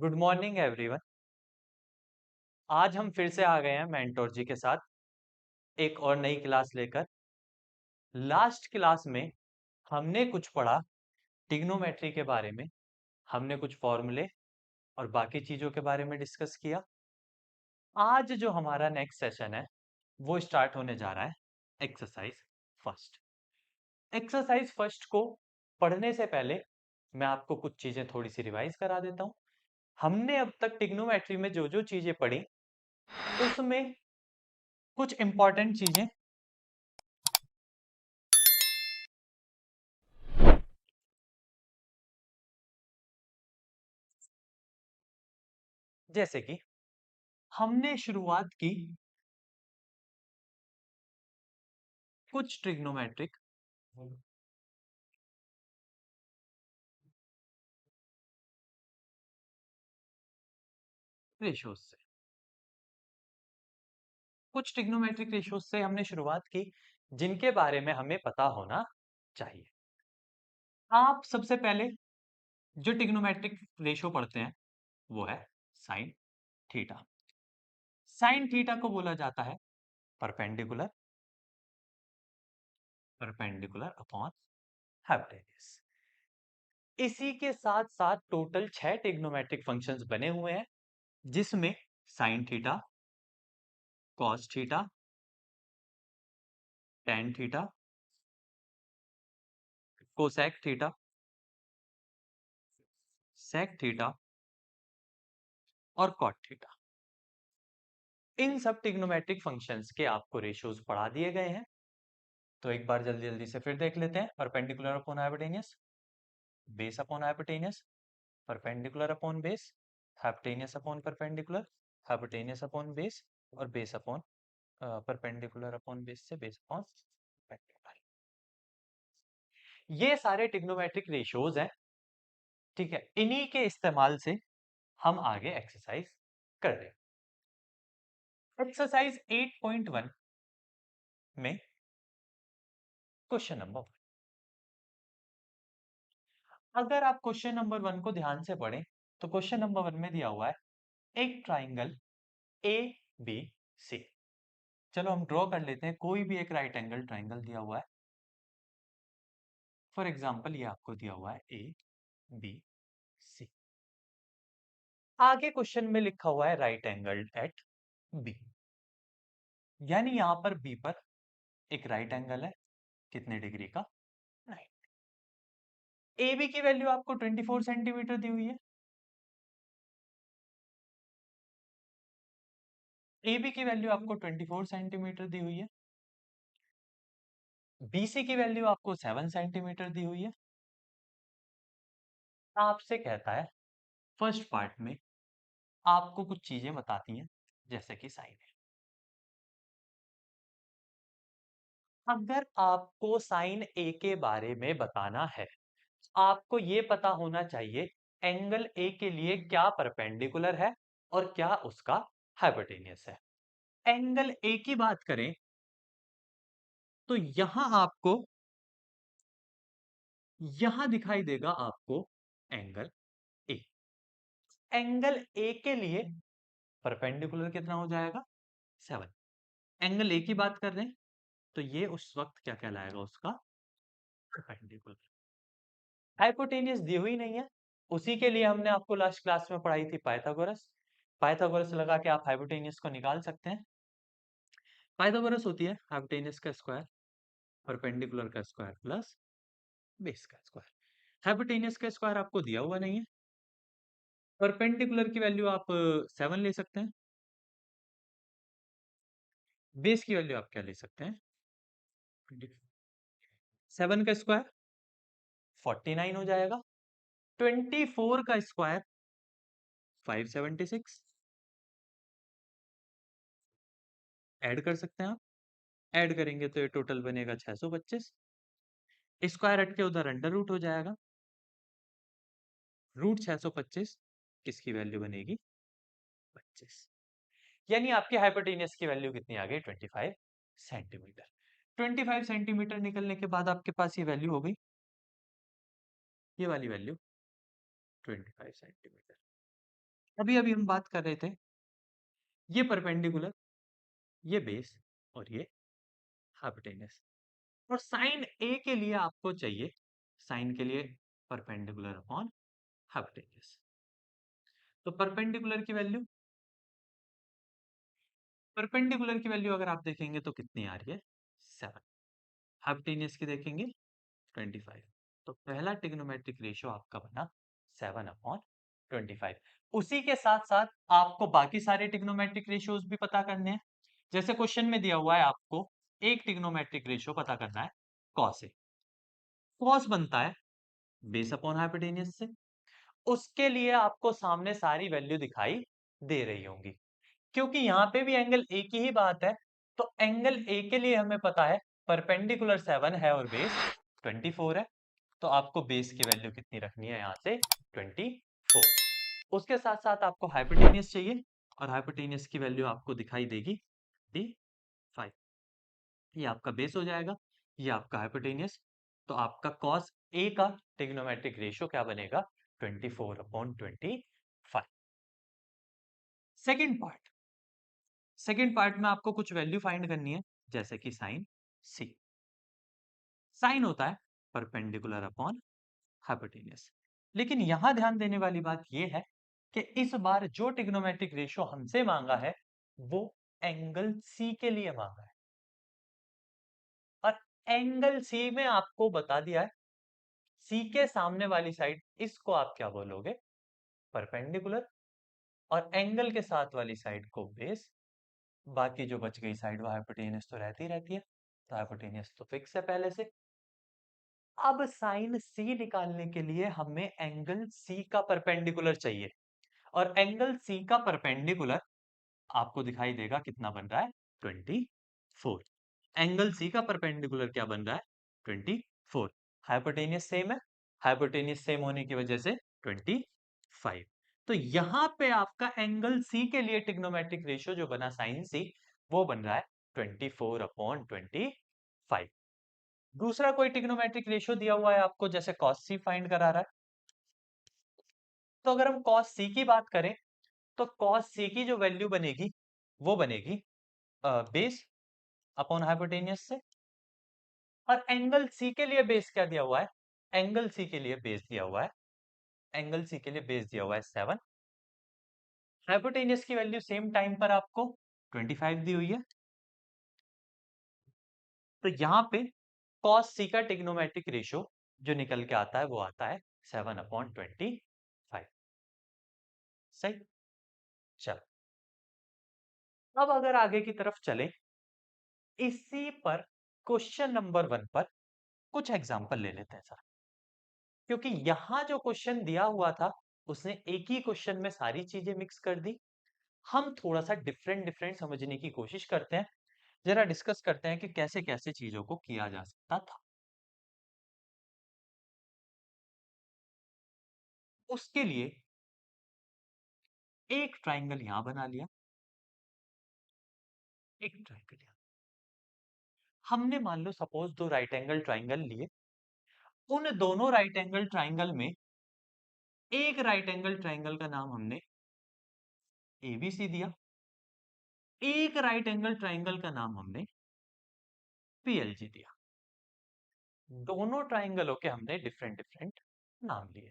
Good morning everyone. आज हम फिर से आ गए हैं मेंटोर जी के साथ एक और नई क्लास लेकर। लास्ट क्लास में हमने कुछ पढ़ा ट्रिग्नोमेट्री के बारे में। हमने कुछ फॉर्मूले और बाकी चीजों के बारे में डिस्कस किया। आज जो हमारा नेक्स्ट सेशन है वो स्टार्ट होने जा रहा है एक्सरसाइज फर्स्ट। एक्सरसाइज फर्स्ट को पढ़ने से पहले मैं आपको कुछ चीजें थोड़ी सी रिवाइज करा देता हूँ। हमने अब तक ट्रिग्नोमेट्री में जो जो चीजें पढ़ी उसमें कुछ इंपॉर्टेंट चीजें जैसे कि हमने शुरुआत की कुछ ट्रिग्नोमेट्रिक रेशियोज से। कुछ ट्रिग्नोमेट्रिक रेशियोज से हमने शुरुआत की जिनके बारे में हमें पता होना चाहिए। आप सबसे पहले जो ट्रिग्नोमेट्रिक रेशियो पढ़ते हैं वो है साइन थीटा। साइन थीटा को बोला जाता है परपेंडिकुलर परपेंडिकुलर अपॉन हाइपोटेन्यूज। इसी के साथ साथ टोटल 6 ट्रिग्नोमेट्रिक फंक्शंस बने हुए हैं जिसमें sine theta, cos theta, tan theta, cosec theta, sec theta और कॉट थीटा। इन सब ट्रिग्नोमेट्रिक फंक्शंस के आपको रेशियोज पढ़ा दिए गए हैं। तो एक बार जल्दी जल्दी से फिर देख लेते हैं। Perpendicular upon hypotenuse, base upon hypotenuse, perpendicular upon base, hypotenuse upon perpendicular, hypotenuse upon base और base upon perpendicular upon base से बेस अपॉन परपेंडिकुलर। ये सारे ट्रिग्नोमेट्रिक रेशियोज हैं। ठीक है, इन्हीं के इस्तेमाल से हम आगे एक्सरसाइज कर रहे हैं। एक्सरसाइज 8.1 में क्वेश्चन नंबर 1। अगर आप क्वेश्चन नंबर 1 को ध्यान से पढ़ें तो क्वेश्चन नंबर 1 में दिया हुआ है एक ट्राइंगल ए बी सी। चलो हम ड्रॉ कर लेते हैं। कोई भी एक राइट एंगल ट्राइंगल दिया हुआ है। फॉर एग्जांपल ये आपको दिया हुआ है ए बी सी। आगे क्वेश्चन में लिखा हुआ है राइट एंगल एट बी, यानी यहां पर बी पर एक राइट एंगल है कितने डिग्री का, 9। ए बी की वैल्यू आपको 24 सेंटीमीटर दी हुई है। ए बी की वैल्यू आपको 24 सेंटीमीटर दी हुई है। बीसी की वैल्यू आपको 7 सेंटीमीटर दी हुई है। आपसे कहता है फर्स्ट पार्ट में आपको कुछ चीजें बताती हैं जैसे कि साइन है। अगर आपको साइन ए के बारे में बताना है आपको ये पता होना चाहिए एंगल ए के लिए क्या परपेंडिकुलर है और क्या उसका हाइपोटेन्यूस है। एंगल ए की बात करें तो यहां दिखाई देगा आपको एंगल ए। एंगल ए के लिए परपेंडिकुलर कितना हो जाएगा, 7। एंगल ए की बात कर रहे हैं तो ये उस वक्त क्या कहलाएगा, उसका परपेंडिकुलर। हाइपोटेन्यूस दी हुई नहीं है, उसी के लिए हमने आपको लास्ट क्लास में पढ़ाई थी पाइथागोरस। पाइथागोरस लगा के आप हाइपोटेन्यूस को निकाल सकते हैं। पाइथागोरस होती है हाइपोटेन्यूस का स्क्वायर, परपेंडिकुलर का स्क्वायर प्लस बेस का स्क्वायर। हाइपोटेन्यूस का स्क्वायर आपको दिया हुआ नहीं है। परपेंडिकुलर की वैल्यू आप 7 ले सकते हैं। बेस की वैल्यू आप क्या ले सकते हैं, 7 का स्क्वायर 49 हो जाएगा। 24 का स्क्वायर 576। ऐड कर सकते हैं आप। ऐड करेंगे तो ये टोटल बनेगा 625। स्क्वायर हट के उधर अंडर रूट हो जाएगा। रूट 625 किसकी वैल्यू बनेगी, 25। यानी आपकी हाइपोटेनियस की वैल्यू कितनी आ गई, 25 सेंटीमीटर। 25 सेंटीमीटर निकलने के बाद आपके पास ये वैल्यू हो गई, ये वाली वैल्यू 25 सेंटीमीटर। अभी अभी हम बात कर रहे थे, ये परपेंडिकुलर, ये बेस और ये हाइपोटेन्यूस। और साइन ए के लिए आपको चाहिए, साइन के लिए परपेंडिकुलर अपॉन हाइपोटेन्यूस। तो परपेंडिकुलर की वैल्यू अगर आप देखेंगे तो कितनी आ रही है, 7। हाइपोटेन्यूस की देखेंगे 25। तो पहला ट्रिग्नोमेट्रिक रेशियो आपका बना 7/25। उसी के साथ साथ आपको बाकी सारे ट्रिग्नोमेट्रिक रेशियोज भी पता करने हैं। जैसे क्वेश्चन में दिया हुआ है आपको एक ट्रिग्नोमेट्रिक रेशियो पता करना है, कॉस ए। कॉस बनता है बेस अपॉन हाइपोटेन्यूस से। उसके लिए आपको सामने सारी वैल्यू दिखाई दे रही होंगी, क्योंकि यहाँ पे भी एंगल ए की ही बात है। तो एंगल ए के लिए हमें पता है परपेंडिकुलर 7 है और बेस 24 है। तो आपको बेस की वैल्यू कितनी रखनी है, यहाँ से 24। उसके साथ साथ आपको हाइपोटेनियस चाहिए, और हाइपोटेनियस की वैल्यू आपको दिखाई देगी 5। ये आपका बेस हो जाएगा, ये आपका हाइपोटेनियस। तो आपका कॉस ए का ट्रिग्नोमेट्रिक रेशियो क्या बनेगा, 24/25। सेकेंड पार्ट में आपको कुछ वैल्यू फाइंड करनी है, जैसे कि साइन सी। साइन होता है परपेंडिकुलर अपॉन हाइपोटेन्यूस। लेकिन यहां ध्यान देने वाली बात यह है कि इस बार जो ट्रिग्नोमेट्रिक रेशियो हमसे मांगा है वो एंगल सी के लिए मांगा है। और एंगल सी में आपको बता दिया है, सी के सामने वाली साइड इसको आप क्या बोलोगे, परपेंडिकुलर। और एंगल के साथ वाली साइड को बेस। बाकी जो बच गई साइड वो हाइपोटेन्यूस तो रहती रहती है, तो हाइपोटेन्यूस तो फिक्स है पहले से। अब साइन सी निकालने के लिए हमें एंगल सी का परपेंडिकुलर चाहिए, और एंगल सी का परपेंडिकुलर आपको दिखाई देगा कितना बन रहा है, 24। एंगल सी का परपेंडिकुलर क्या बन रहा है, 24। हाइपोटेनियस सेम है, हाइपोटेनियस सेम होने की वजह से 25। तो यहां पे आपका एंगल सी के लिए ट्रिग्नोमेट्रिक रेशियो जो बना साइन सी, वो बन रहा है 24/25। दूसरा कोई ट्रिग्नोमेट्रिक रेशियो दिया हुआ है आपको, जैसे कॉस सी फाइंड करा रहा है। तो अगर हम कॉस सी की बात करें तो कॉस सी की जो वैल्यू बनेगी वो बनेगी बेस अपॉन हाइपोटेनियस से। और एंगल सी के लिए बेस क्या दिया हुआ है, एंगल सी के लिए बेस दिया हुआ है, एंगल सी के लिए बेस दिया हुआ है 7। हाइपोटेनियस की वैल्यू सेम टाइम पर आपको 25 दी हुई है। तो यहां पे कॉस सी का ट्रिग्नोमेट्रिक रेशियो जो निकल के आता है वो आता है 7/25। सही। चलो, अब अगर आगे की तरफ चले, इसी पर क्वेश्चन नंबर 1 पर कुछ एग्जांपल ले लेते हैं सर। क्योंकि यहां जो क्वेश्चन दिया हुआ था उसने एक ही क्वेश्चन में सारी चीजें मिक्स कर दी। हम थोड़ा सा डिफरेंट डिफरेंट समझने की कोशिश करते हैं, जरा डिस्कस करते हैं कि कैसे कैसे चीजों को किया जा सकता था। उसके लिए एक ट्राइंगल यहां बना लिया, एक ट्राइंगल यहां। हमने मान लो सपोज दो राइट एंगल ट्राइंगल लिए। उन दोनों राइट एंगल ट्राइंगल में एक राइट एंगल ट्राइंगल का नाम हमने एबीसी दिया, एक राइट एंगल ट्राइंगल का नाम हमने पीएलजी दिया। दोनों ट्राइंगलों के हमने डिफरेंट डिफरेंट नाम लिए।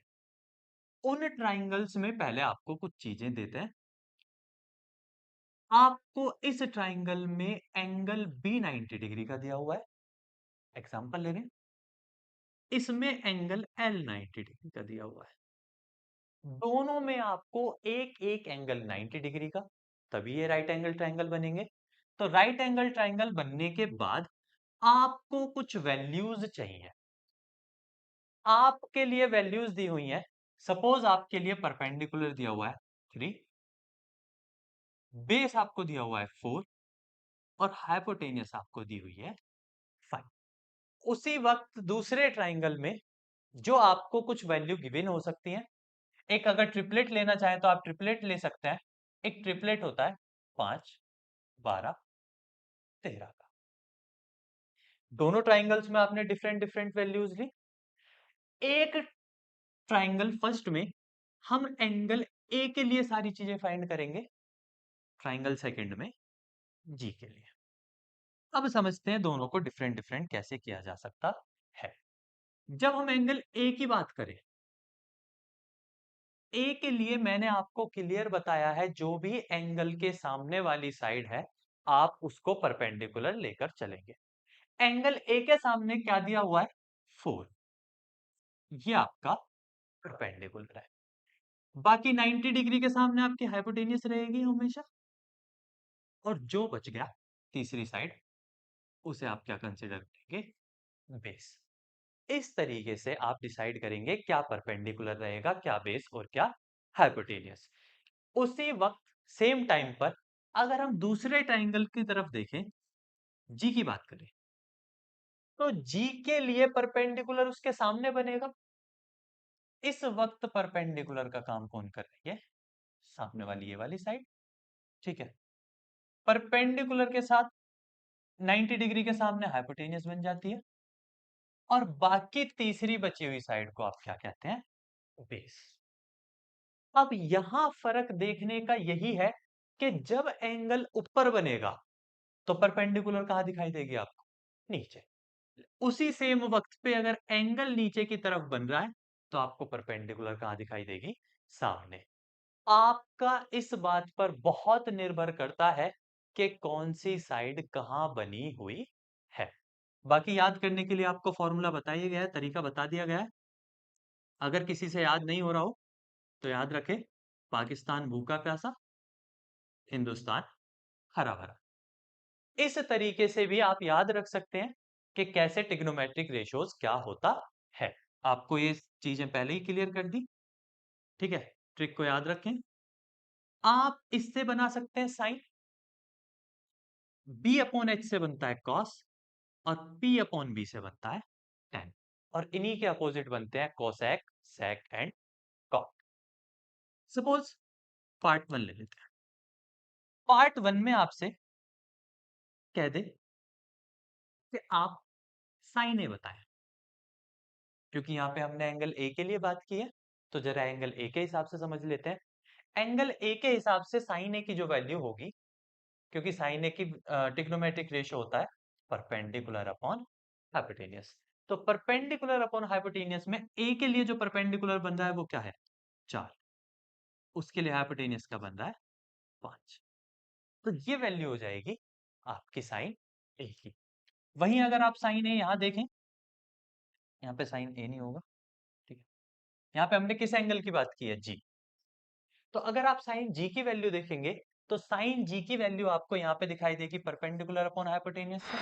उन ट्राइंगल्स में पहले आपको कुछ चीजें देते हैं। आपको इस ट्राइंगल में एंगल बी 90 डिग्री का दिया हुआ है, एग्जांपल ले लें। इसमें एंगल एल 90 डिग्री का दिया हुआ है। दोनों में आपको एक एक एंगल 90 डिग्री का, तभी ये राइट एंगल ट्राइंगल बनेंगे। तो राइट एंगल ट्राइंगल बनने के बाद आपको कुछ वैल्यूज चाहिए। आपके लिए वैल्यूज दी हुई हैं। सपोज आपके लिए परपेंडिकुलर दिया हुआ है 3, बेस आपको दिया हुआ है 4, और हाइपोटेनियस आपको दी हुई है 5। उसी वक्त दूसरे ट्राइंगल में जो आपको कुछ वैल्यू गिवन हो सकती है, एक अगर ट्रिपलेट लेना चाहे तो आप ट्रिपलेट ले सकते हैं। एक ट्रिपलेट होता है 5, 12, 13 का। दोनों ट्राइंगल्स में आपने डिफरेंट डिफरेंट वैल्यूज ली। एक ट्राइंगल फर्स्ट में हम एंगल ए के लिए सारी चीजें फाइंड करेंगे, ट्राइंगल सेकंड में जी के लिए। अब समझते हैं दोनों को डिफरेंट डिफरेंट कैसे किया जा सकता है। जब हम एंगल ए की बात करें, ए के लिए मैंने आपको क्लियर बताया है, जो भी एंगल के सामने वाली साइड है आप उसको परपेंडिकुलर लेकर चलेंगे। एंगल ए के सामने क्या दिया हुआ है? 4। ये आपका परपेंडिकुलर है। बाकी 90 डिग्री के सामने आपकी हाइपोटेन्यूस रहेगी हमेशा, और जो बच गया तीसरी साइड उसे आप क्या कंसिडर करेंगे? बेस। इस तरीके से आप डिसाइड करेंगे क्या परपेंडिकुलर रहेगा, क्या बेस और क्या हाइपोटेनियस। उसी वक्त सेम टाइम पर अगर हम दूसरे ट्राइंगल की तरफ देखें, जी की बात करें, तो जी के लिए परपेंडिकुलर उसके सामने बनेगा। इस वक्त परपेंडिकुलर का काम कौन कर रही है? सामने वाली ये वाली साइड। ठीक है, परपेंडिकुलर के साथ 90 डिग्री के सामने हाइपोटेनियस बन जाती है, और बाकी तीसरी बची हुई साइड को आप क्या कहते हैं? बेस। अब यहां फर्क देखने का यही है कि जब एंगल ऊपर बनेगा तो परपेंडिकुलर कहां दिखाई देगी आपको? नीचे। उसी सेम वक्त पे अगर एंगल नीचे की तरफ बन रहा है तो आपको परपेंडिकुलर कहां दिखाई देगी? सामने। आपका इस बात पर बहुत निर्भर करता है कि कौन सी साइड कहां बनी हुई है। बाकी याद करने के लिए आपको फॉर्मूला बताया गया है, तरीका बता दिया गया है। अगर किसी से याद नहीं हो रहा हो तो याद रखें, पाकिस्तान भूखा प्यासा, हिंदुस्तान हरा भरा। इस तरीके से भी आप याद रख सकते हैं कि कैसे ट्रिग्नोमेट्रिक रेशियोज क्या होता है। आपको ये चीजें पहले ही क्लियर कर दी। ठीक है, ट्रिक को याद रखें। आप इससे बना सकते हैं साइन, बी अपॉन एच से बनता है कॉस, और पी अपॉन बी से बनता है टेन, और इन्हीं के अपोजिट बनते हैं cosec, sec and cot. Suppose part one ले लेते हैं। पार्ट वन में आपसे कह दे कि आप साइन ए बताएं, क्योंकि यहां पे हमने एंगल ए के लिए बात की है, तो जरा एंगल ए के हिसाब से समझ लेते हैं। एंगल ए के हिसाब से साइन ए की जो वैल्यू होगी, क्योंकि साइन ए की ट्रिग्नोमेट्रिक रेशियो होता है परपेंडिकुलर अपॉन हाइपोटेनियस, तो परपेंडिकुलर अपॉन हाइपोटेनियस में ए के लिए जो परपेंडिकुलर बन रहा है वो क्या है? 4। उसके लिए हाइपोटेनियस का बन रहा है 5। तो ये वैल्यू हो जाएगी आपकी साइन ए की। वहीं अगर आप साइन ए यहां देखें, यहाँ पे साइन ए नहीं होगा। ठीक है, यहाँ पे हमने किस एंगल की बात की है? जी। तो अगर आप साइन जी की वैल्यू देखेंगे तो साइन जी की वैल्यू आपको यहाँ पे दिखाई देगी परपेंडिकुलर अपॉन हाइपोटेनियस से,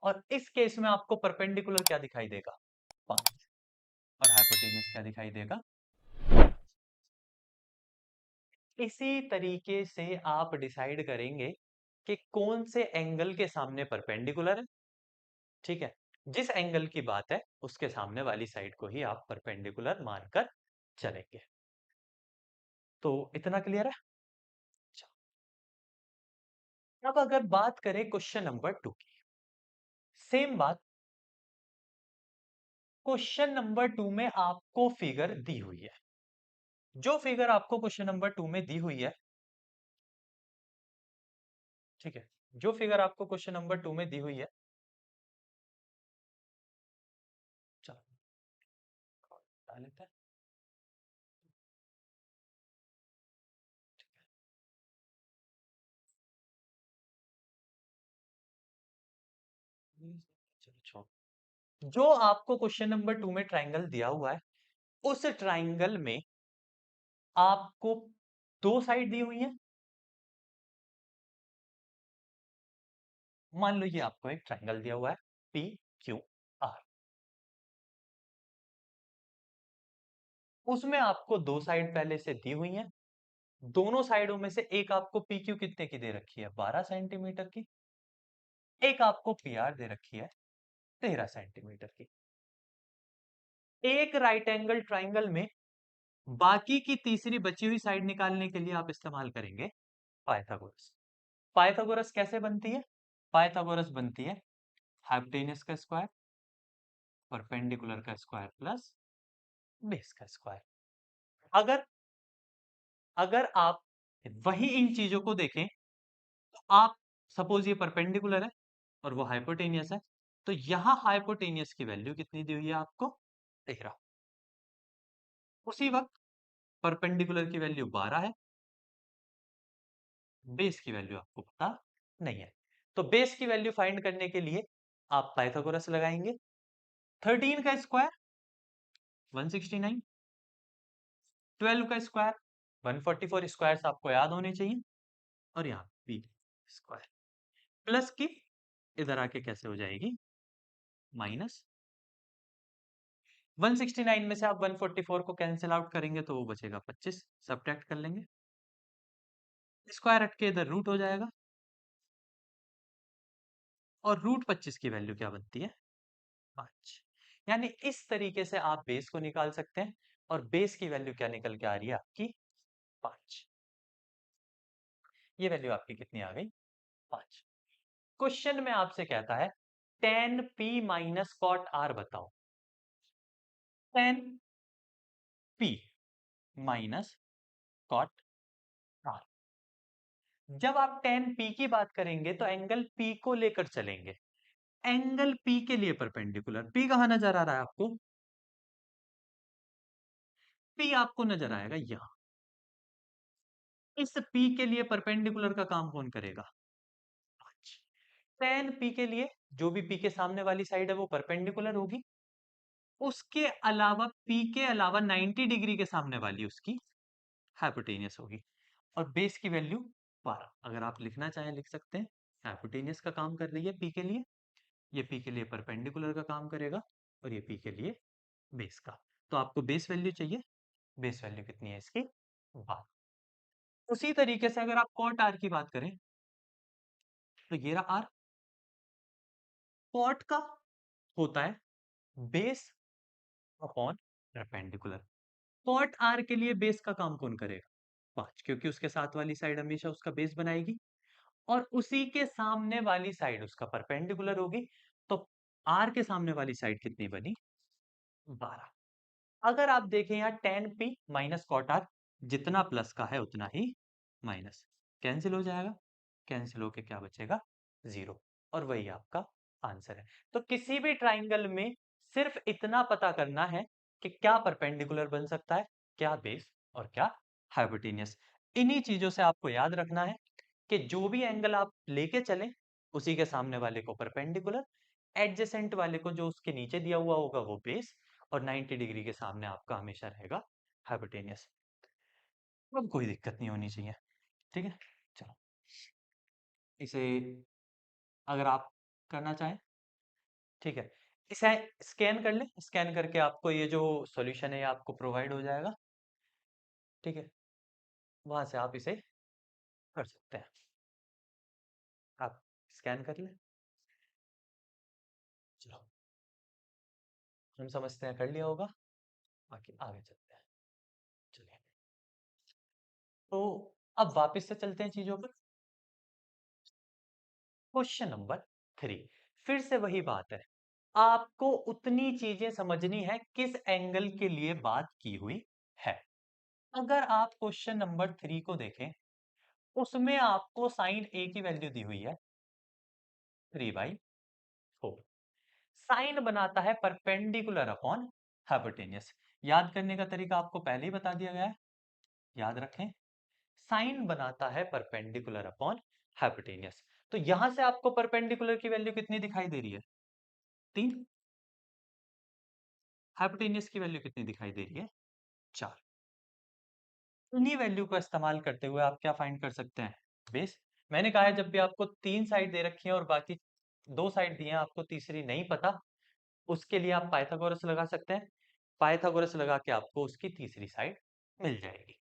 और इस केस में आपको परपेंडिकुलर क्या दिखाई देगा? 5, और हाइपोटेनियस क्या दिखाई देगा? इसी तरीके से आप डिसाइड करेंगे कि कौन से एंगल के सामने परपेंडिकुलर है। ठीक है, जिस एंगल की बात है उसके सामने वाली साइड को ही आप परपेंडिकुलर मानकर चलेंगे। तो इतना क्लियर है? अच्छा, अब अगर बात करें क्वेश्चन नंबर 2 की, सेम बात। क्वेश्चन नंबर 2 में आपको फिगर दी हुई है। जो फिगर आपको क्वेश्चन नंबर 2 में दी हुई है, ठीक है, जो फिगर आपको क्वेश्चन नंबर 2 में दी हुई है, चलो डाल लेते हैं। चलो जो आपको क्वेश्चन नंबर 2 में ट्राइंगल दिया हुआ है, उस ट्राइंगल में आपको दो साइड दी हुई है। मान लो ये आपको एक ट्राइंगल दिया हुआ है पी क्यू आर, उसमें आपको दो साइड पहले से दी हुई है। दोनों साइडों में से एक आपको पी क्यू कितने की दे रखी है? 12 सेंटीमीटर की। एक आपको पी आर दे रखी है 13 सेंटीमीटर की। एक राइट एंगल ट्राइंगल में बाकी की तीसरी बची हुई साइड निकालने के लिए आप इस्तेमाल करेंगे पाइथागोरस। पाइथागोरस कैसे बनती है? पाइथागोरस बनती है हाइपोटेन्यूस का स्क्वायर, परपेंडिकुलर का स्क्वायर प्लस बेस का स्क्वायर। अगर अगर आप वही इन चीजों को देखें तो आप सपोज ये परपेंडिकुलर है और वो हाइपोटेनियस है, तो यहां हाइपोटेनियस की वैल्यू कितनी दी हुई है आपको? 13। उसी वक्त परपेंडिकुलर की वैल्यू 12 है, बेस की वैल्यू आपको पता नहीं है। तो बेस की वैल्यू फाइंड करने के लिए आप पाइथागोरस लगाएंगे। 13 का स्क्वायर 169, 12 का स्क्वायर 144, स्क्वायर्स आपको याद होने चाहिए। और यहाँ बी स्क्वायर प्लस की इधर आके कैसे हो जाएगी माइनस। 169 में से आप 144 को कैंसिल आउट करेंगे तो वो बचेगा 25, सब्ट्रैक्ट कर लेंगे, स्क्वायर हट के इधर रूट हो जाएगा। और रूट 25 की वैल्यू क्या बनती है? 5। यानी इस तरीके से आप बेस को निकाल सकते हैं और बेस की वैल्यू क्या निकल के आ रही है आपकी? 5। ये वैल्यू आपकी कितनी आ गई? 5। क्वेश्चन में आपसे कहता है tan p minus cot r बताओ। tan p minus cot r। जब आप tan p की बात करेंगे तो एंगल p को लेकर चलेंगे। एंगल P के लिए परपेंडिकुलर, P कहां नजर आ रहा है आपको? P आपको नजर आएगा यहां। इस P के लिए परपेंडिकुलर का काम कौन करेगा? tan P के लिए जो भी P के सामने वाली साइड है वो परपेंडिकुलर होगी, उसके अलावा P के अलावा 90 डिग्री के सामने वाली उसकी हाइपोटेनियस होगी। और बेस की वैल्यू 12, अगर आप लिखना चाहें लिख सकते हैं। हाइपोटेनियस का काम कर रही है P के लिए, ये P के लिए परपेंडिकुलर का काम करेगा, और ये P के लिए बेस का। तो आपको बेस वैल्यू चाहिए, बेस वैल्यू कितनी है इसकी? 12। उसी तरीके से अगर आप कॉट आर की बात करें तो ये रहा आर। कॉट का होता है base upon perpendicular. Cot R के लिए बेस का काम कौन करेगा? 5, क्योंकि उसके साथ वाली साइड हमेशा उसका बेस बनाएगी और उसी के सामने वाली साइड उसका परपेंडिकुलर होगी। तो आर के सामने वाली साइड कितनी बनी? 12। अगर आप देखें यहाँ tan p minus cot R, जितना प्लस का है उतना ही माइनस, कैंसिल हो जाएगा, कैंसिल होके क्या बचेगा? 0। और वही आपका आंसर है। तो किसी भी ट्राइंगल में सिर्फ इतना पता करना है कि क्या परपेंडिकुलर बन सकता है, क्या बेस और क्या हाइपोटेनियस। इन्हीं चीजों से आपको याद रखना है कि जो भी एंगल आप लेके चलें उसी के सामने वाले को परपेंडिकुलर, एडजेसेंट वाले को जो उसके नीचे दिया हुआ होगा वो बेस, और 90 डिग्री के सामने आपका हमेशा रहेगा हाइपोटेनियस। अब कोई दिक्कत नहीं होनी चाहिए। ठीक है, चलो इसे अगर आप करना चाहें, ठीक है, इसे स्कैन कर लें। स्कैन करके आपको ये जो सॉल्यूशन है ये आपको प्रोवाइड हो जाएगा। ठीक है, वहां से आप इसे कर सकते हैं। आप स्कैन कर लें। चलो, हम समझते हैं कर लिया होगा, बाकी आगे चलते हैं। चलिए, तो अब वापस से चलते हैं चीजों पर। क्वेश्चन नंबर 3, फिर से वही बात है, आपको उतनी चीजें समझनी है किस एंगल के लिए बात की हुई है। अगर आप क्वेश्चन नंबर 3 को देखें, उसमें आपको साइन ए की वैल्यू दी हुई है 3/4। साइन बनाता है परपेंडिकुलर अपॉन हाइपोटेनियस। याद करने का तरीका आपको पहले ही बता दिया गया है, याद रखें। साइन बनाता है परपेंडिकुलर अपॉन हाइपोटेनियस। तो यहां से आपको परपेंडिकुलर की वैल्यू कितनी दिखाई दे रही है? 3। हाइपोटेनियस की वैल्यू कितनी दिखाई दे रही है? 4। इन्हीं वैल्यू का इस्तेमाल करते हुए आप क्या फाइंड कर सकते हैं? बेस। मैंने कहा है जब भी आपको 3 साइड दे रखी है और बाकी 2 साइड दी है, आपको तीसरी नहीं पता, उसके लिए आप पाइथागोरस लगा सकते हैं। पाइथागोरस लगा के आपको उसकी तीसरी साइड मिल जाएगी।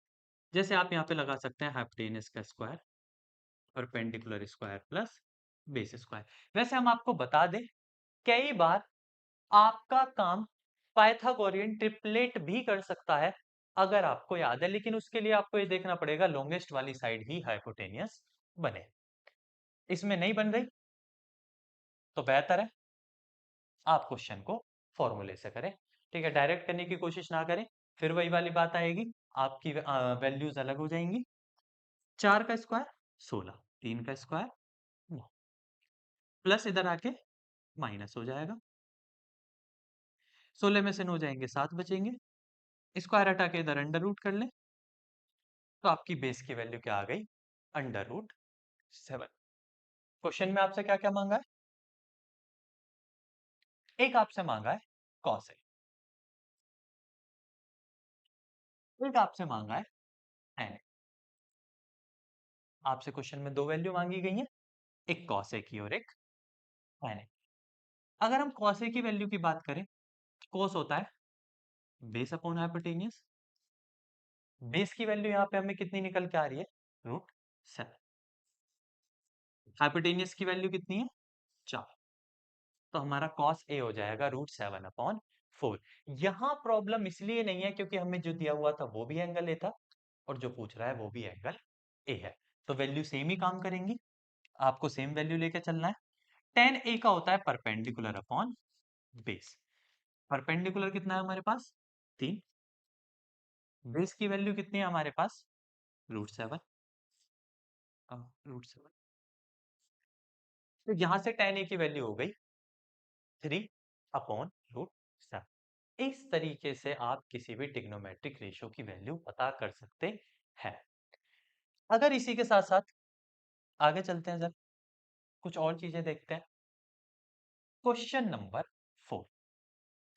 जैसे आप यहाँ पे लगा सकते हैं हाइपोटेनियस का square, perpendicular square plus base square. वैसे हम आपको बता दें, कई बार आपका काम पाइथागोरियन ट्रिपलेट भी कर सकता है अगर आपको याद है, लेकिन उसके लिए आपको ये देखना पड़ेगा लॉन्गेस्ट वाली साइड ही हाइपोटेनियस बने। इसमें नहीं बन रही तो बेहतर है आप क्वेश्चन को फॉर्मूले से करें। ठीक है, डायरेक्ट करने की कोशिश ना करें, फिर वही वाली बात आएगी, आपकी वैल्यूज अलग हो जाएंगी। 4 का स्क्वायर 16, 3 का स्क्वायर 9, प्लस इधर आके माइनस हो जाएगा। 16 में से 9 जाएंगे 7 बचेंगे। स्क्वायर हटा के इधर अंडर रूट कर लें, तो आपकी बेस की वैल्यू क्या आ गई? √7। क्वेश्चन में आपसे क्या क्या मांगा है? एक आपसे मांगा है कॉस ए, एक आपसे मांगा है tan ए। आपसे क्वेश्चन में दो वैल्यू मांगी गई है, एक कॉस ए की और एक tan ए। अगर हम कॉस ए की वैल्यू की बात करें, कॉस होता है बेस अपॉन हाइपोटेनियस। बेस की वैल्यू यहाँ पे हमें कितनी निकल के आ रही है? √7। हाइपोटेनियस की वैल्यू कितनी है? 4। तो हमारा कॉस ए हो जाएगा √7/4। यहां प्रॉब्लम इसलिए नहीं है क्योंकि हमें जो दिया हुआ था वो भी एंगल ए था, और जो पूछ रहा है वो भी एंगल ए है, तो वैल्यू सेम ही काम करेंगी। आपको सेम वैल्यू लेके चलना है। tan ए का होता है परपेंडिकुलर अपॉन बेस। परपेंडिकुलर कितना है हमारे पास? 3। बेस की वैल्यू कितनी है हमारे पास? √7। √7, तो यहां से tan ए की वैल्यू हो गई 3/√7। इस तरीके से आप किसी भी ट्रिग्नोमेट्रिक रेशियो की वैल्यू पता कर सकते हैं। अगर इसी के साथ साथ आगे चलते हैं, सर कुछ और चीजें देखते हैं। क्वेश्चन नंबर 4,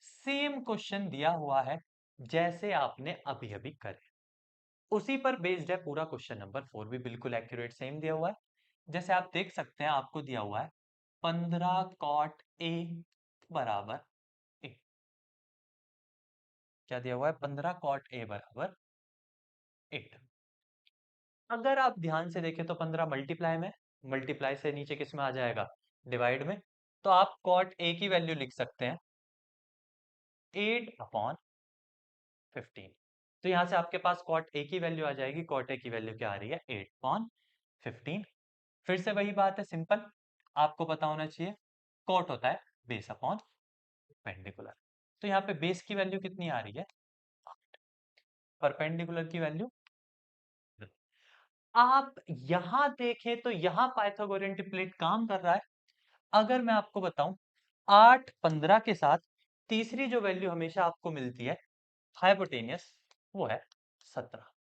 सेम क्वेश्चन दिया हुआ है जैसे आपने अभी अभी करे, उसी पर बेस्ड है पूरा। क्वेश्चन नंबर 4 भी बिल्कुल एक्यूरेट सेम दिया हुआ है। जैसे आप देख सकते हैं, आपको दिया हुआ है 15 cot A बराबर A। क्या दिया हुआ है? 15 cot A बराबर 8। अगर आप ध्यान से देखें तो 15 मल्टीप्लाई में, मल्टीप्लाई से नीचे किस में आ जाएगा? डिवाइड में। तो आप कॉट ए की वैल्यू लिख सकते हैं 8/15। तो यहां से आपके पास कॉट ए की वैल्यू आ जाएगी। कॉट ए की वैल्यू क्या आ रही है? 8/15। फिर से वही बात है, सिंपल। आपको पता होना चाहिए कॉट होता है बेस अपॉन परपेंडिकुलर। तो यहाँ पे बेस की वैल्यू कितनी आ रही है? 8। परपेंडिकुलर की वैल्यू, आप यहां देखें तो यहां पाइथागोरियन ट्रिपलेट काम कर रहा है। अगर मैं आपको बताऊं, 8 15 के साथ तीसरी जो वैल्यू हमेशा आपको मिलती है हाइपोटेनियस, वो है 17।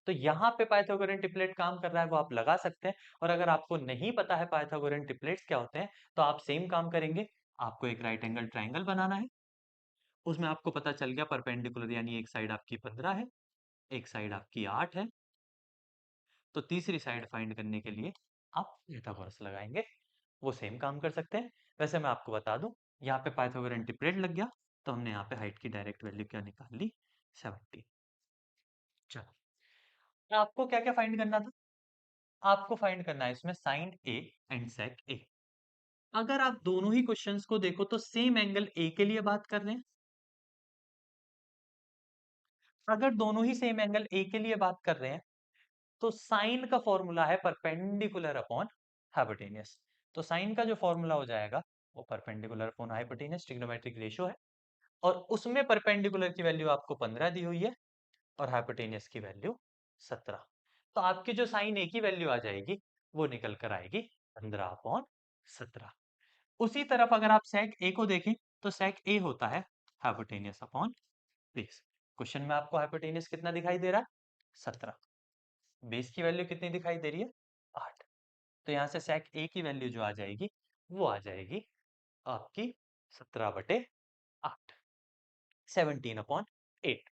तो यहां पे पाइथागोरियन ट्रिपलेट काम कर रहा है, वो आप लगा सकते हैं। और अगर आपको नहीं पता है पाइथागोरियन ट्रिपलेट्स क्या होते हैं, तो आप सेम काम करेंगे। आपको एक राइट एंगल ट्राइंगल बनाना है, उसमें आपको पता चल गया परपेंडिकुलर यानी एक साइड आपकी 15 है, एक साइड आपकी 8 है, तो तीसरी साइड फाइंड करने के लिए आप पाइथागोरस लगाएंगे। वो सेम काम कर सकते हैं। वैसे मैं आपको बता दूं, यहाँ पे पाइथागोरन ट्रिपलेट लग गया, तो हमने यहाँ पे हाइट की डायरेक्ट वैल्यू क्या निकाल ली? 70। चलो, आपको क्या क्या फाइंड करना था? आपको फाइंड करना है इसमें साइन ए एंड सेक ए। अगर आप दोनों ही क्वेश्चंस को देखो तो सेम एंगल ए के लिए बात कर रहे हैं। अगर दोनों ही सेम एंगल ए के लिए बात कर रहे हैं, तो साइन का फॉर्मूला है परपेंडिकुलर अपॉन हाइपोटेनियस। तो साइन का जो फॉर्मूला हो जाएगा वो perpendicular upon hypotenuse trigonometric ratio है, और उसमें परपेंडिकुलर की वैल्यू आपको 15 दी हुई है और हाइपोटेनियस की वैल्यू 17। तो आपकी जो साइन ए की वैल्यू आ जाएगी वो निकल कर आएगी 15/17। उसी तरफ अगर आप सेक ए को देखें, तो सेक ए होता है हाइपोटेनियस अपॉन बेस। क्वेश्चन में आपको हाइपोटेनियस कितना दिखाई दे रहा है? 17। बेस की वैल्यू कितनी दिखाई दे रही है? 8। तो यहां से सेक ए की वैल्यू जो आ जाएगी वो आ जाएगी आपकी 17/8, 17/8।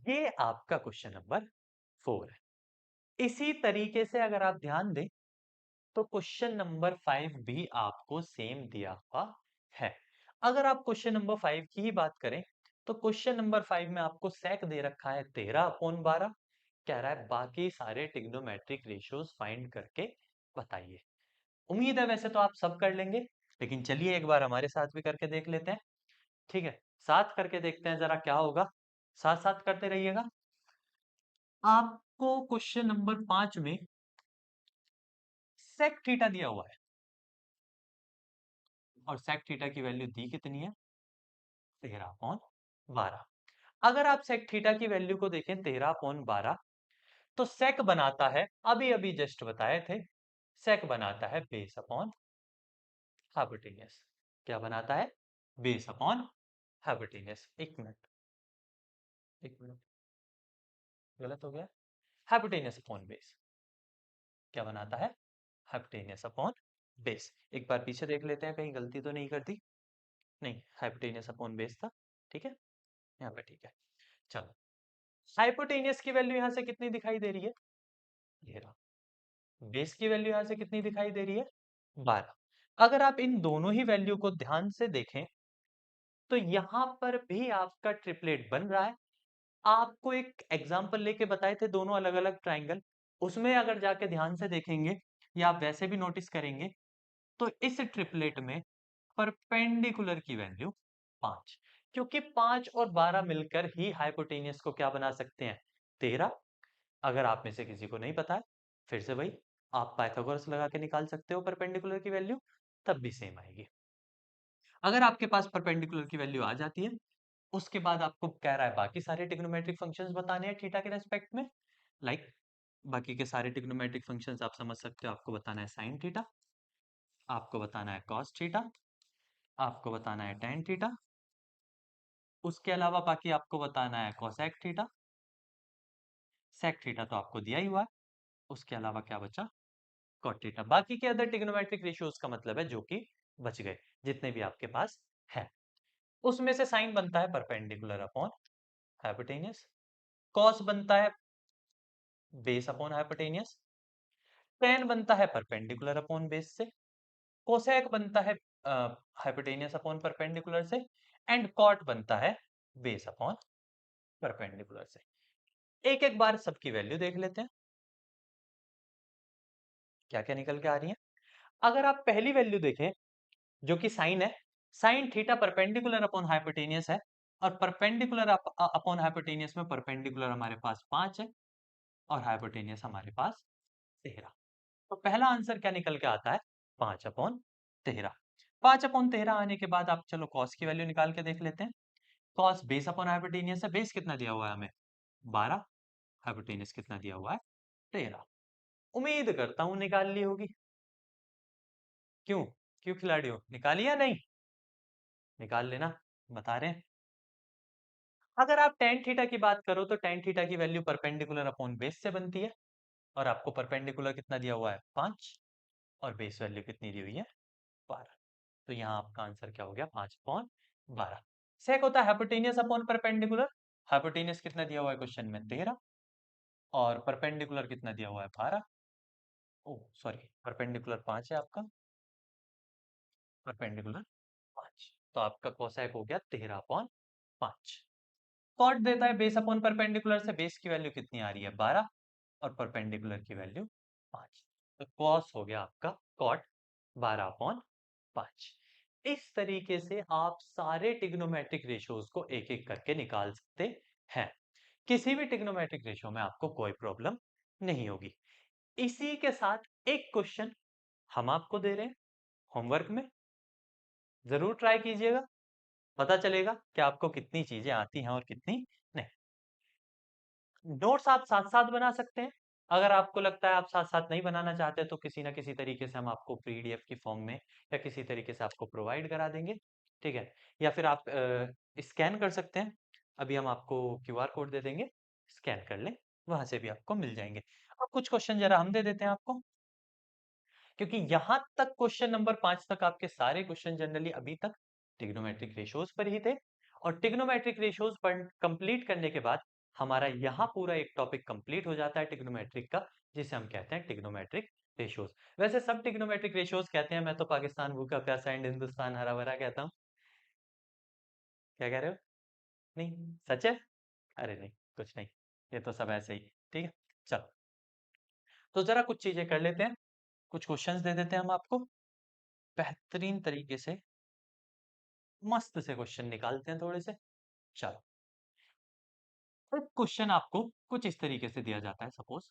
ये आपका क्वेश्चन नंबर 4 है। इसी तरीके से अगर आप ध्यान दें, तो क्वेश्चन नंबर 5 भी आपको सेम दिया हुआ है। अगर आप क्वेश्चन नंबर 5 की ही बात करें, तो क्वेश्चन नंबर 5 में आपको सेक दे रखा है 13/12। कह रहा है बाकी सारे ट्रिग्नोमेट्रिक रेशियोज फाइंड करके बताइए। उम्मीद है वैसे तो आप सब कर लेंगे, लेकिन चलिए एक बार हमारे साथ भी करके देख लेते हैं। ठीक है, साथ करके देखते हैं जरा क्या होगा। साथ साथ करते रहिएगा। आपको क्वेश्चन नंबर 5 में सेक थीटा दिया हुआ है, और सेक थीटा की वैल्यू दी कितनी है? 13/12। अगर आप सेक थीटा की वैल्यू को देखें 13/12, तो सेक बनाता है, अभी अभी जस्ट बताए थे, सेक बनाता है बेस अपॉन हाइपोटेन्यूस। क्या बनाता है? Base upon hypotenuse. एक मिनट, गलत हो गया। हाइपोटेन्यूस अपॉन बेस क्या बनाता है? Hypotenuse upon base. एक बार पीछे देख लेते हैं, कहीं गलती तो नहीं कर दी। नहीं, हाइपोटेन्यूस अपॉन बेस था। ठीक है, यहाँ पे ठीक है। चलो, हाइपोटेन्यूस की वैल्यू यहां से कितनी दिखाई दे रही है? ये रहा। बेस की वैल्यू यहां से कितनी दिखाई दे रही है? 12। अगर आप इन दोनों ही वैल्यू को ध्यान से देखें, तो यहां पर भी आपका ट्रिपलेट बन रहा है। आपको एक एग्जांपल लेके बताए थे, दोनों अलग अलग ट्राइंगल, उसमें अगर जाके ध्यान से देखेंगे या आप वैसे भी नोटिस करेंगे, तो इस ट्रिपलेट में परपेंडिकुलर की वैल्यू 5, क्योंकि 5 और 12 मिलकर ही हाइपोटेनियस को क्या बना सकते हैं? 13। अगर आप में से किसी को नहीं पता है, फिर से वही, आप पाइथागोरस लगा के निकाल सकते हो परपेंडिकुलर की वैल्यू, तब भी सेम आएगी। अगर आपके पास परपेंडिकुलर की वैल्यू आ जाती है, उसके बाद आपको कह रहा है बाकी सारे ट्रिग्नोमेट्रिक फंक्शंस बताने हैं थीटा के रेस्पेक्ट में। लाइक बाकी के सारे ट्रिग्नोमेट्रिक फंक्शंस आप समझ सकते हो, आपको बताना है साइन थीटा, आपको बताना है कॉस थीटा, आपको बताना है टेन थीटा, उसके अलावा बाकी आपको बताना है कोसेक थीटा, सेक थीटा तो आपको दिया ही हुआ है, उसके अलावा क्या बचा? Cot theta. बाकी के अदर ट्रिग्नोमेट्रिक रेशियोज का मतलब है जो कि बच गए, जितने भी आपके पास है। उसमें से साइन बनता है परपेंडिकुलर अपॉन हाइपोटेनियस, कॉस बनता है बेस अपॉन हाइपोटेनियस, टेन बनता है परपेंडिकुलर अपॉन बेस से, कोसेक बनता है हाइपोटेनियस अपॉन परपेंडिकुलर से, एंड कॉट बनता है बेस अपॉन परपेंडिकुलर से। एक एक बार सबकी वैल्यू देख लेते हैं, क्या क्या निकल के आ रही है। अगर आप पहली वैल्यू देखें, जो कि साइन है, sine theta perpendicular upon hypotenuse है, और परपेंडिकुलर अपॉन हाइपोटेनियस में परपेंडिकुलर हमारे पास 5 है और हाइपोटेनियस हमारे पास 13। तो पहला आंसर क्या निकल के आता है? 5/13। 5/13 आने के बाद आप चलो कॉस की वैल्यू निकाल के देख लेते हैं। कॉस बेस अपॉन हाइपोटेनियस है, बेस कितना दिया हुआ है हमें? 12। हाइपोटेनियस कितना दिया हुआ है? 13। उम्मीद करता हूं निकाल ली होगी। क्यों? क्यों खिलाड़ी हो, निकाली या नहीं? निकाल लेना, बता रहे हैं। अगर आप टेन थीटा की बात करो, तो टेन थीटा की वैल्यू परपेंडिकुलर अपॉन बेस से बनती है, और आपको परपेंडिकुलर कितना दिया हुआ है? 5, और बेस वैल्यू कितनी दी हुई है? 12। तो यहाँ आपका आंसर क्या हो गया? 5/12। सेक होता है हाइपोटेनियस अपॉन परपेंडिकुलर। हाइपोटेनियस कितना दिया हुआ है क्वेश्चन में? 13, और परपेंडिकुलर कितना दिया हुआ है? 12। ओ सॉरी, परपेंडिकुलर 5 है आपका, परपेंडिकुलर 5, तो आपका कोसेक हो गया 13/5। कॉट देता है बेस अपॉन परपेंडिकुलर से, बेस की वैल्यू कितनी आ रही है? 12, और परपेंडिकुलर की वैल्यू 5, तो कॉस हो गया आपका कॉट 12/5। इस तरीके से आप सारे ट्रिग्नोमेट्रिक रेशियोज को एक एक करके निकाल सकते हैं। किसी भी ट्रिग्नोमेट्रिक रेशियो में आपको कोई प्रॉब्लम नहीं होगी। इसी के साथ एक क्वेश्चन हम आपको दे रहे हैं होमवर्क में, जरूर ट्राई कीजिएगा, पता चलेगा कि आपको कितनी चीजें आती हैं और कितनी नहीं। नोट्स आप साथ साथ बना सकते हैं। अगर आपको लगता है आप साथ साथ नहीं बनाना चाहते, तो किसी ना किसी तरीके से हम आपको पीडीएफ की फॉर्म में या किसी तरीके से आपको प्रोवाइड करा देंगे। ठीक है, या फिर आप स्कैन कर सकते हैं, अभी हम आपको क्यूआर कोड दे देंगे, स्कैन कर लें, वहां से भी आपको मिल जाएंगे। अब कुछ क्वेश्चन जरा हम दे देते हैं आपको, क्योंकि यहां तक क्वेश्चन नंबर 5 तक आपके सारे क्वेश्चन जनरली अभी तक ट्रिग्नोमेट्रिक रेशियोज पर ही थे, और ट्रिग्नोमेट्रिक रेशियोज पर कंप्लीट करने के बाद हमारा यहाँ पूरा एक टॉपिक कंप्लीट हो जाता है ट्रिग्नोमेट्रिक का, जिसे हम कहते हैं ट्रिग्नोमेट्रिक रेशियोज। वैसे सब ट्रिग्नोमेट्रिक रेशियोज कहते हैं, मैं तो पाकिस्तान भूखा प्यासा एंड हिंदुस्तान हरा भरा कहता हूँ। क्या कह रहे हो? नहीं सच है? अरे नहीं, कुछ नहीं, ये तो सब ऐसे ही। ठीक है, चलो, तो जरा कुछ चीजें कर लेते हैं, कुछ क्वेश्चंस दे देते हैं हम आपको, बेहतरीन तरीके से मस्त से क्वेश्चन निकालते हैं थोड़े से। चलो, एक क्वेश्चन आपको कुछ इस तरीके से दिया जाता है, सपोज,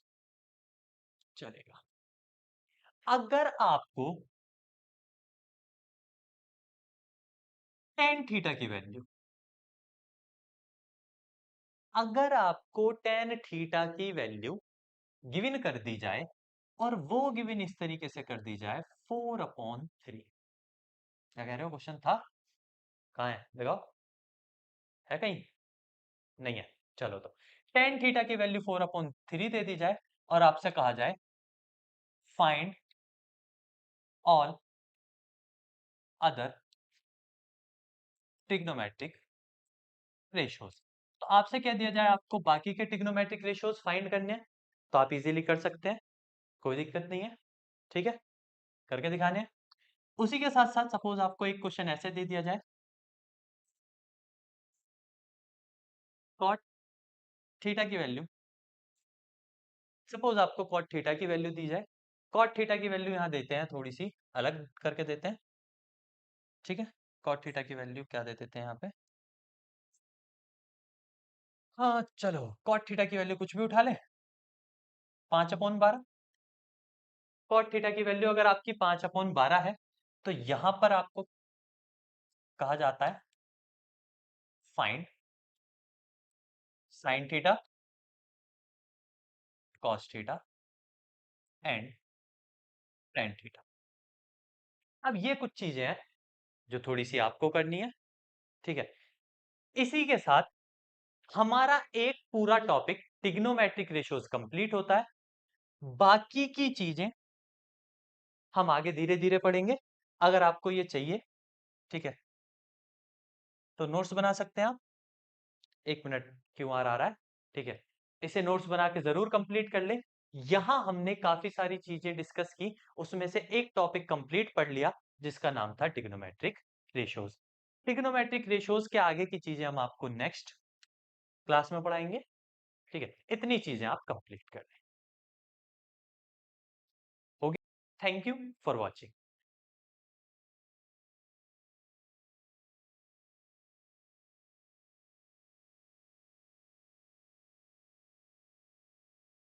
चलेगा। अगर आपको टेन थीटा की वैल्यू अगर आपको tan थीटा की वैल्यू गिवन कर दी जाए और वो गिवन इस तरीके से कर दी जाए 4/3, क्या कह रहे हो? क्वेश्चन था, कहाँ है लगाओ, है कहीं? नहीं है। चलो तो tan थीटा की वैल्यू 4/3 दे दी जाए और आपसे कहा जाए find all other trigonometric ratios. तो आपसे कह दिया जाए आपको बाकी के ट्रिग्नोमेट्रिक रेशियोज फाइंड करने हैं, तो आप इजीली कर सकते हैं, कोई दिक्कत नहीं है। ठीक है, करके दिखाने हैं। उसी के साथ साथ सपोज आपको एक क्वेश्चन ऐसे दे दिया जाए, कॉट थीटा की वैल्यू, सपोज आपको कॉट थीटा की वैल्यू दी जाए, कॉट थीटा की वैल्यू यहां देते हैं थोड़ी सी अलग करके देते हैं। ठीक है, कॉट थीटा की वैल्यू क्या दे देते हैं यहाँ पे, हाँ चलो कॉट थीटा की वैल्यू कुछ भी उठा ले, 5/12। कॉट थीटा की वैल्यू अगर आपकी 5/12 है तो यहां पर आपको कहा जाता है find sign theta, cos theta and tan theta. अब ये कुछ चीजें हैं जो थोड़ी सी आपको करनी है। ठीक है, इसी के साथ हमारा एक पूरा टॉपिक ट्रिग्नोमेट्रिक रेशियोज कंप्लीट होता है। बाकी की चीजें हम आगे धीरे धीरे पढ़ेंगे। अगर आपको ये चाहिए, ठीक है, तो नोट्स बना सकते हैं आप। 1 मिनट क्यूआर आ रहा है, ठीक है, इसे नोट्स बना के जरूर कंप्लीट कर ले। यहां हमने काफी सारी चीजें डिस्कस की, उसमें से एक टॉपिक कंप्लीट पढ़ लिया जिसका नाम था ट्रिग्नोमेट्रिक रेशियोज। ट्रिग्नोमेट्रिक रेशियोज के आगे की चीजें हम आपको नेक्स्ट क्लास में पढ़ाएंगे। ठीक है, इतनी चीजें आप कंप्लीट कर लें। हो गया। Thank you for watching.